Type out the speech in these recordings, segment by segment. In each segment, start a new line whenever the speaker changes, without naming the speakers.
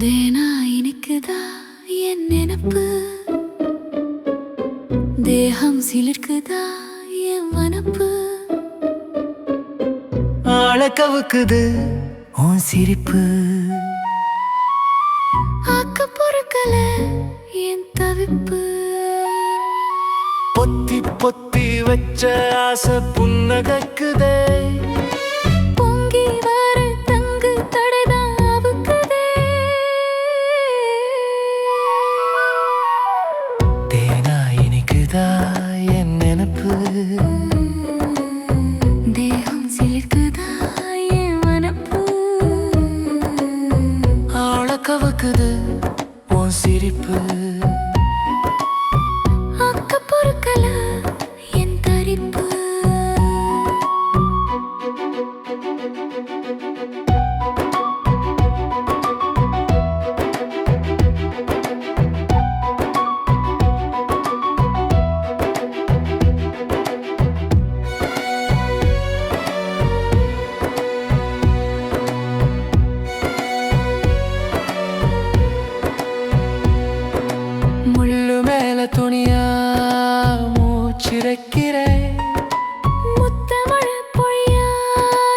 தேனா இனிக்குதா என் நினப்பு, தேகம் சிலிர்க்குதா என் வனப்பு,
ஆள கவுக்குது உன் சிரிப்பு,
ஆக்க பொறுக்கல என் தவிப்பு,
பொத்தி பொத்தி வச்ச ஆசை புன்னகைக்குதே,
பொங்கி வர தங்கு தடைதான் அவுக்குதே.
தேனா இனிக்குதா என் நினப்பு,
தேகம் சிலிர்க்குதா என் வனப்பு,
ஆள கவுக்குது உன் சிரிப்பு,
ஆக்க பொறுக்கல என் தரிப்பு.
முள்ளு மேல துணியா மூச்சிரைக்கிறேன்,
முத்தமழை பொழியா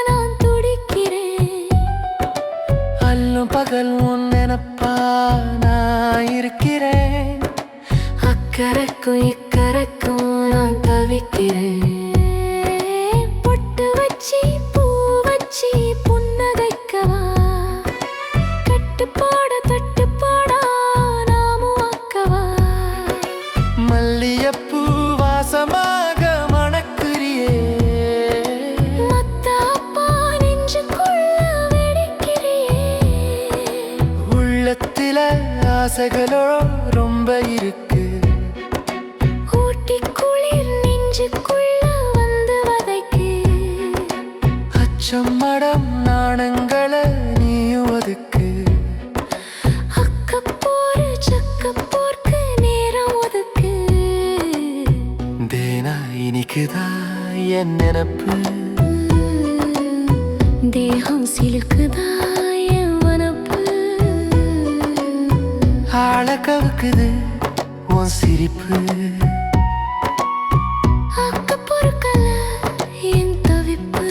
நான் துடிக்கிறேன்,
அல்லும் பகல் உன் நினப்பா நான் இருக்கிறேன்,
அக்கறைக்கும் இக்கரைக்கும் நான் தவிக்கிறேன். பொட்டு வச்சி பூ வச்சி புன்னகைக்கவா, கட்டுப்பாட தட்டுப்பாடா நாமும் ஆக்கவா,
மல்லியப்பூ வாசமாக மணக்குறியே,
மத்த அப்பா நெஞ்சுக்குள்ள வெடிக்கிறியே,
உள்ளத்தில ஆசைகளோ ரொம்ப இருக்கு,
ஊட்டி குளிர் நெஞ்சுக்குள்ள வந்து வதைக்கு,
அச்சம் மடம் நாணங்களை நீயும் ஒதுக்கு,
அக்கப்போரு சக்கப்போர்க்கு நேரம் ஒதுக்கு.
தேனா இனிக்குதா என் நினப்பு,
தேகம் சிலுக்குதா என் வனப்பு,
ஆள கவுக்குது உன் சிரிப்பு,
ஆக்க பொறுக்கல என் தவிப்பு.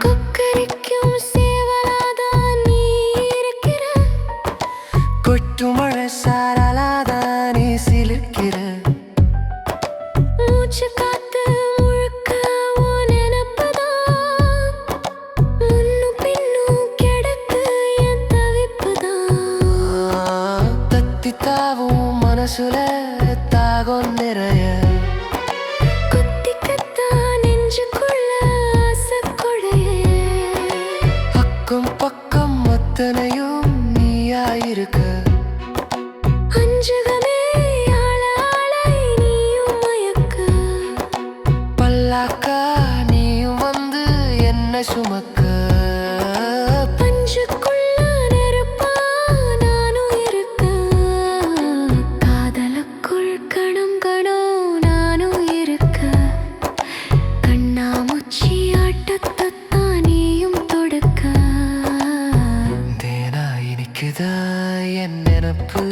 கொக்கரிக்கும் சேவலாதான் நீ இருக்கிற,
கொட்டு மழை சாரலாதான் நீ சிலிர்க்கிற,
மூச்சு காத்து முழுக்க உன் நினப்புதான், முன்னும் பின்னும் கிடக்கு என் தவிப்புதான்.
தத்தி தாவும் மனசுல தாகம் நிறைய,
குத்திக்கத்தா நெஞ்சுக்குள்ள ஆசைக்குடைய,
அக்கம் பக்கம் அத்தனையும் நீயாயிருக்க,
அஞ்சுகமே ஆள ஆளாய் நீயும் மயக்க,
பல்லாக்கா நீயும் வந்து என்ன சுமக்க,
பஞ்சுக்குள்ள நெருப்பா நானும் இருக்க, காதலுக்குள் கணம் கணம் நானும் இருக்க, கண்ணாமூச்சி ஆட்டத்தான் நீயும் தொடக்க.
தேனா இனிக்குதா என் நினப்பு,